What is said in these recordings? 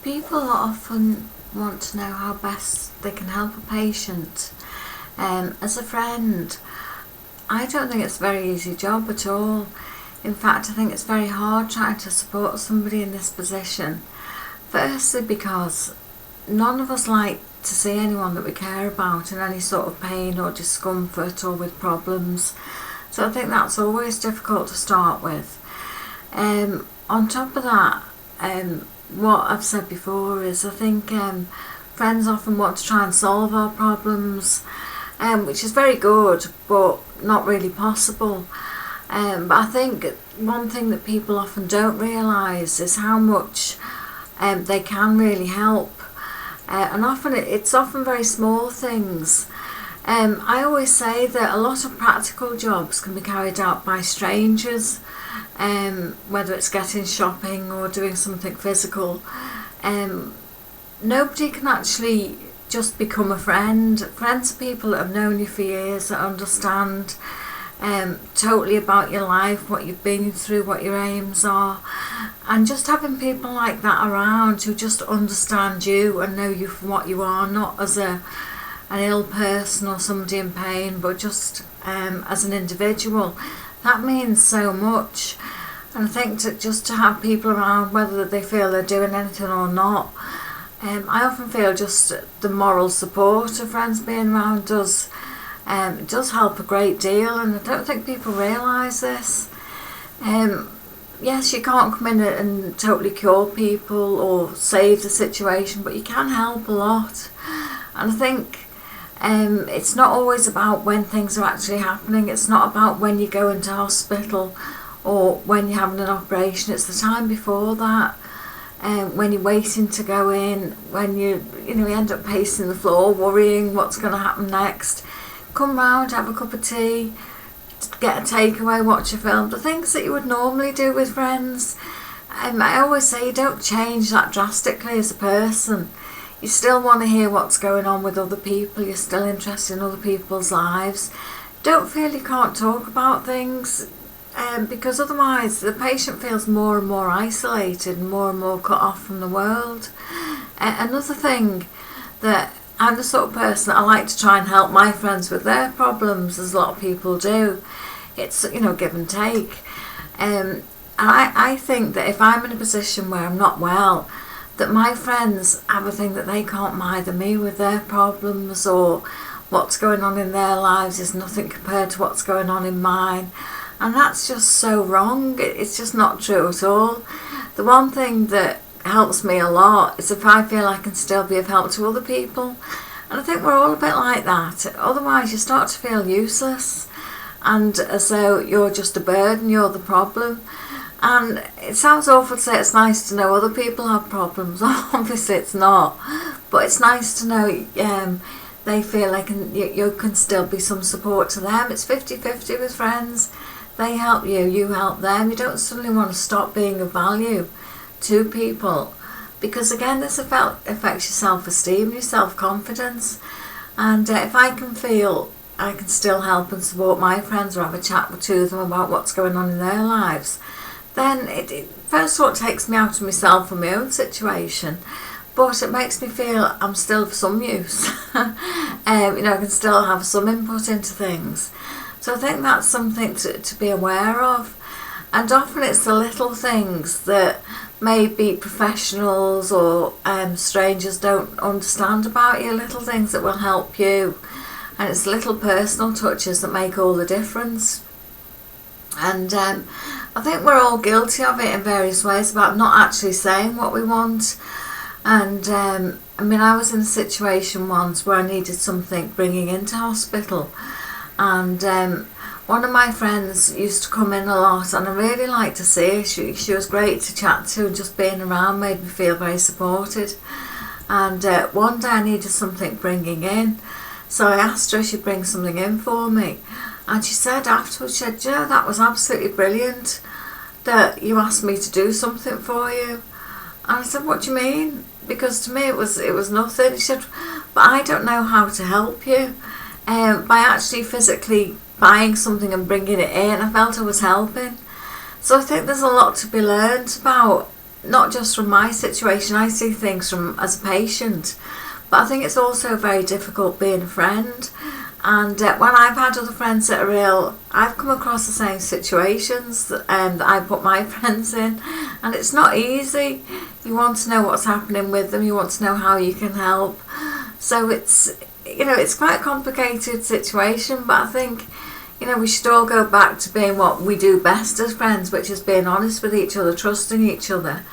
People often want to know how best they can help a patient. As a friend, I don't think it's a very easy job at all. In fact, I think it's very hard trying to support somebody in this position. Firstly, because none of us like to see anyone that we care about in any sort of pain or discomfort or with problems. So I think that's always difficult to start with. On top of that, what I've said before is I think friends often want to try and solve our problems, which is very good but not really possible. But I think one thing that people often don't realise is how much they can really help. And often it's often very small things. I always say that a lot of practical jobs can be carried out by strangers, whether it's getting shopping or doing something physical. Nobody can actually just become a friend. Friends are people that have known you for years, that understand totally about your life, what you've been through, what your aims are. And just having people like that around who just understand you and know you for what you are, not as an ill person or somebody in pain, but just as an individual, that means so much. And I think just to have people around, whether they feel they're doing anything or not, I often feel just the moral support of friends being around does help a great deal, and I don't think people realise this. Yes, you can't come in and totally cure people or save the situation, but you can help a lot. And I think it's not always about when things are actually happening. It's not about when you go into hospital or when you're having an operation. It's the time before that, when you're waiting to go in, when you end up pacing the floor, worrying what's going to happen next. Come round, have a cup of tea, get a takeaway, watch a film, the things that you would normally do with friends. I always say you don't change that drastically as a person. You still want to hear what's going on with other people, you're still interested in other people's lives. Don't feel you can't talk about things, because otherwise the patient feels more and more isolated and more cut off from the world. Another thing, that I'm the sort of person that I like to try and help my friends with their problems, as a lot of people do. It's, give and take. And I think that if I'm in a position where I'm not well, that my friends have a thing that they can't mither me with their problems, or what's going on in their lives is nothing compared to what's going on in mine. And that's just so wrong. It's just not true at all. The one thing that helps me a lot is if I feel I can still be of help to other people. And I think we're all a bit like that. Otherwise you start to feel useless and as though you're just a burden, you're the problem. And it sounds awful to say it's nice to know other people have problems. Obviously it's not, but it's nice to know they feel like you can still be some support to them. It's 50-50 with friends. They help you, you help them. You don't suddenly want to stop being of value to people, because again this affects your self-esteem, your self-confidence. And if I can feel I can still help and support my friends or have a chat to them about what's going on in their lives, then it first of all takes me out of myself and my own situation, but it makes me feel I'm still of some use. I can still have some input into things. So I think that's something to be aware of. And often it's the little things that maybe professionals or strangers don't understand about you, little things that will help you. And it's little personal touches that make all the difference. And I think we're all guilty of it in various ways, about not actually saying what we want. And I was in a situation once where I needed something bringing into hospital. And one of my friends used to come in a lot, and I really liked to see her. She was great to chat to, and just being around made me feel very supported. And one day I needed something bringing in, so I asked her if she'd bring something in for me. And she said afterwards, she said, that was absolutely brilliant that you asked me to do something for you. And I said, what do you mean? Because to me it was nothing. She said, but I don't know how to help you. By actually physically buying something and bringing it in, I felt I was helping. So I think there's a lot to be learned about not just from my situation, I see things from as a patient, but I think it's also very difficult being a friend. And when I've had other friends that are ill, I've come across the same situations that I put my friends in, and it's not easy. You want to know what's happening with them, you want to know how you can help. So it's, it's quite a complicated situation, but I think, we should all go back to being what we do best as friends, which is being honest with each other, trusting each other,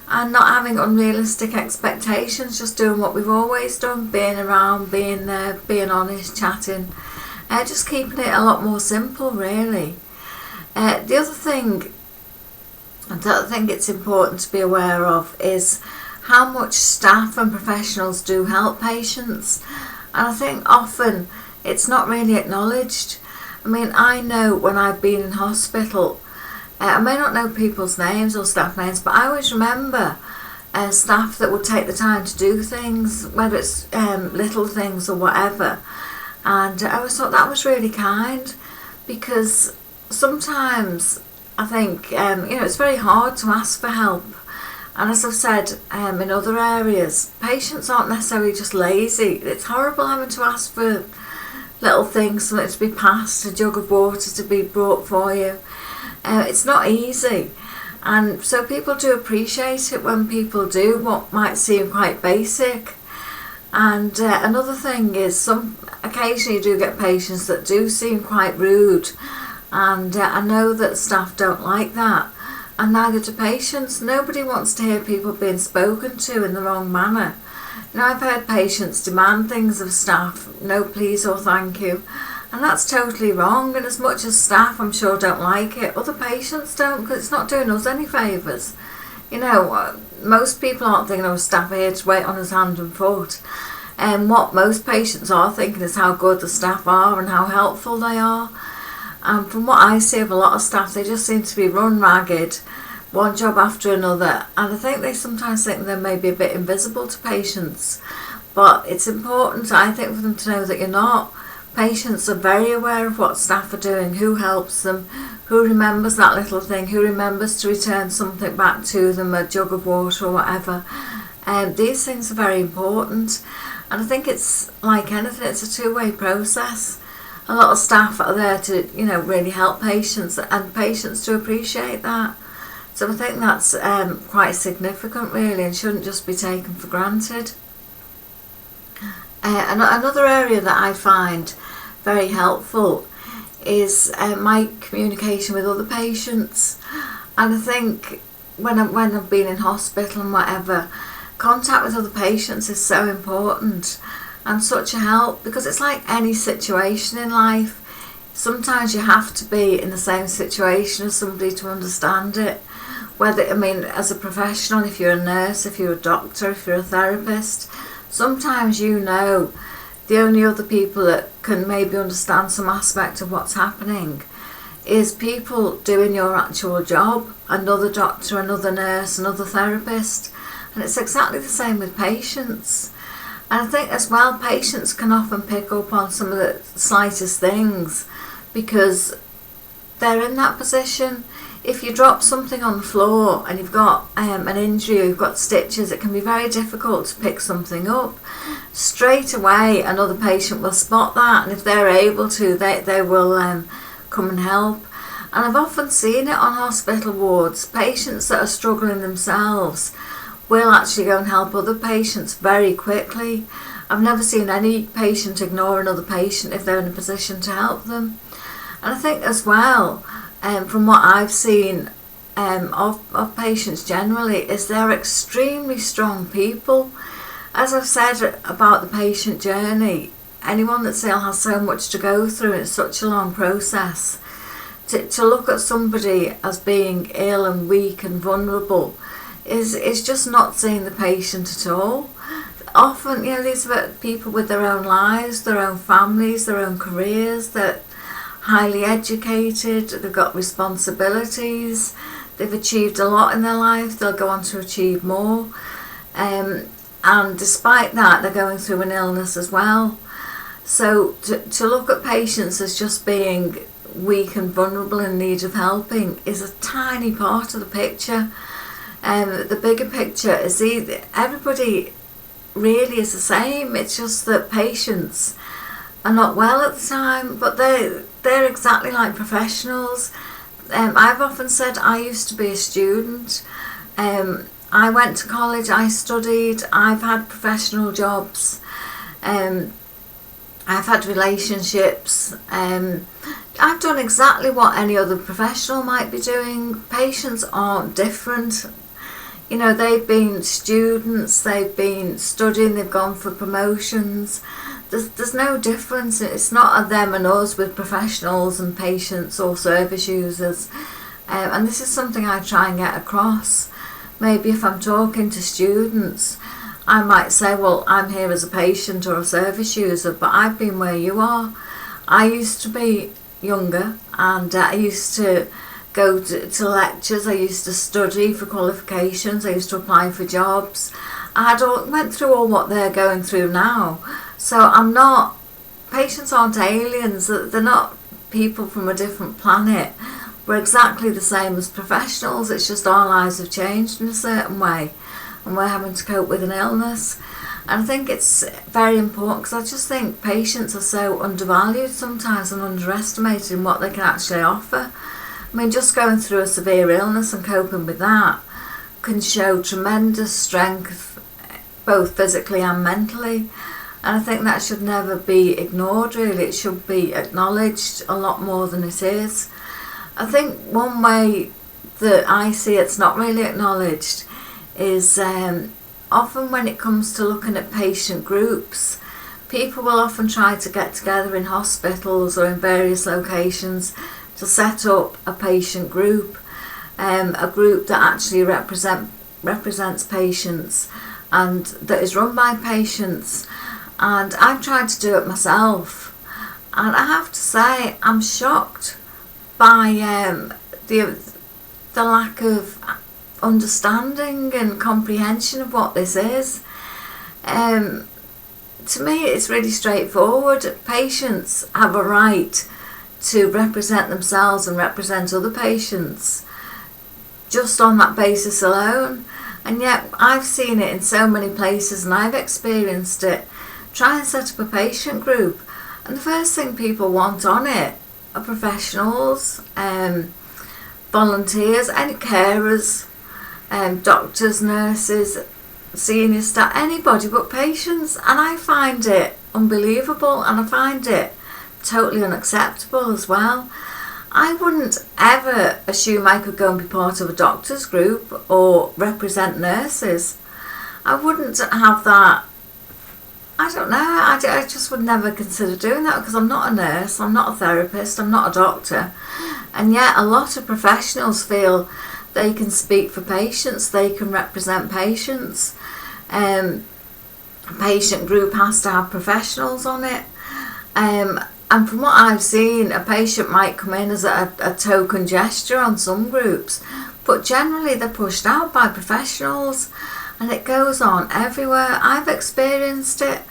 and not having unrealistic expectations, just doing what we've always done, being around, being there, being honest, chatting, just keeping it a lot more simple, really. The other thing that I think it's important to be aware of is how much staff and professionals do help patients, and I think often it's not really acknowledged. I mean, I know when I've been in hospital, I may not know people's names or staff names, but I always remember staff that would take the time to do things, whether it's little things or whatever. And I always thought that was really kind, because sometimes I think, it's very hard to ask for help. And as I've said in other areas, patients aren't necessarily just lazy. It's horrible having to ask for little things, something to be passed, a jug of water to be brought for you. It's not easy, and so people do appreciate it when people do what might seem quite basic. And another thing is, occasionally you do get patients that do seem quite rude, and I know that staff don't like that, and neither do patients. Nobody wants to hear people being spoken to in the wrong manner. I've heard patients demand things of staff, no please or thank you, and that's totally wrong. And as much as staff, I'm sure, don't like it, other patients don't, because it's not doing us any favours. Most people aren't thinking, staff are here to wait on us hand and foot. And what most patients are thinking is how good the staff are and how helpful they are. And from what I see of a lot of staff, they just seem to be run ragged, one job after another, and I think they sometimes think they may be a bit invisible to patients, but it's important, I think, for them to know that you're not. Patients are very aware of what staff are doing, who helps them, who remembers that little thing, who remembers to return something back to them, a jug of water or whatever. These things are very important, and I think it's like anything, it's a two-way process. A lot of staff are there to, really help patients, and patients do appreciate that. So I think that's quite significant, really, and shouldn't just be taken for granted. Another area that I find very helpful is my communication with other patients. And I think when I've been in hospital and whatever, contact with other patients is so important and such a help, because it's like any situation in life. Sometimes you have to be in the same situation as somebody to understand it. As a professional, if you're a nurse, if you're a doctor, if you're a therapist, sometimes the only other people that can maybe understand some aspect of what's happening is people doing your actual job, another doctor, another nurse, another therapist. And it's exactly the same with patients. And I think as well, patients can often pick up on some of the slightest things because they're in that position. If you drop something on the floor and you've got an injury or you've got stitches, it can be very difficult to pick something up. Straight away, another patient will spot that, and if they're able to, they will come and help. And I've often seen it on hospital wards. Patients that are struggling themselves will actually go and help other patients very quickly. I've never seen any patient ignore another patient if they're in a position to help them. And I think as well, from what I've seen of patients generally, is they're extremely strong people. As I've said about the patient journey, anyone that's ill has so much to go through, and it's such a long process. To look at somebody as being ill and weak and vulnerable is just not seeing the patient at all. Often, these are people with their own lives, their own families, their own careers, they're highly educated, they've got responsibilities, they've achieved a lot in their life, they'll go on to achieve more. And despite that, they're going through an illness as well. So to look at patients as just being weak and vulnerable in need of helping is a tiny part of the picture. The bigger picture is everybody really is the same. It's just that patients are not well at the time, but they're exactly like professionals. I've often said I used to be a student. I went to college, I studied, I've had professional jobs, I've had relationships, I've done exactly what any other professional might be doing. Patients aren't different. You know, they've been students, they've been studying, they've gone for promotions. There's no difference. It's not a them and us with professionals and patients or service users. And this is something I try and get across. Maybe if I'm talking to students, I might say, well, I'm here as a patient or a service user, but I've been where you are. I used to be younger, and I used to go to lectures, I used to study for qualifications, I used to apply for jobs. Went through all what they're going through now. So patients aren't aliens, they're not people from a different planet. We're exactly the same as professionals, it's just our lives have changed in a certain way and we're having to cope with an illness. And I think it's very important, because I just think patients are so undervalued sometimes and underestimated in what they can actually offer. I mean, just going through a severe illness and coping with that can show tremendous strength, both physically and mentally. And I think that should never be ignored, really. It should be acknowledged a lot more than it is. I think one way that I see it's not really acknowledged is often when it comes to looking at patient groups, people will often try to get together in hospitals or in various locations to set up a patient group, a group that actually represents patients and that is run by patients. And I've tried to do it myself, and I have to say I'm shocked by the lack of understanding and comprehension of what this is. To me, it's really straightforward. Patients have a right to represent themselves and represent other patients just on that basis alone. And yet I've seen it in so many places, and I've experienced it. Try and set up a patient group, and the first thing people want on it are professionals, volunteers, any carers, doctors, nurses, senior staff, anybody but patients. And I find it unbelievable, and I find it totally unacceptable as well. I wouldn't ever assume I could go and be part of a doctor's group or represent nurses. I wouldn't have that. I don't know, I just would never consider doing that, because I'm not a nurse, I'm not a therapist, I'm not a doctor. And yet a lot of professionals feel they can speak for patients, they can represent patients. A patient group has to have professionals on it. And from what I've seen, a patient might come in as a token gesture on some groups, but generally they're pushed out by professionals. And it goes on everywhere. I've experienced it.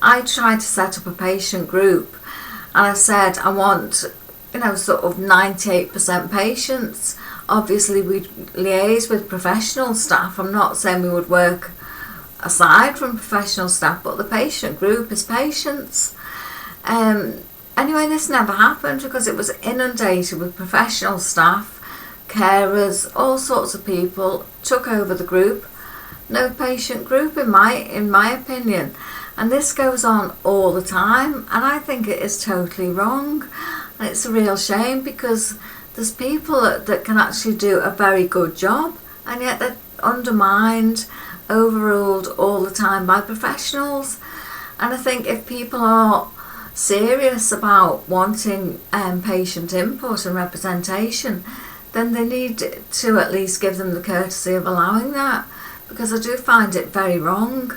I tried to set up a patient group, and I said I want, sort of 98% patients. Obviously we'd liaise with professional staff. I'm not saying we would work aside from professional staff, but the patient group is patients. Anyway, this never happened because it was inundated with professional staff, carers, all sorts of people took over the group. No patient group in my opinion, and this goes on all the time, and I think it is totally wrong, and it's a real shame, because there's people that can actually do a very good job, and yet they're undermined, overruled all the time by professionals. And I think if people are serious about wanting patient input and representation, then they need to at least give them the courtesy of allowing that, because I do find it very wrong.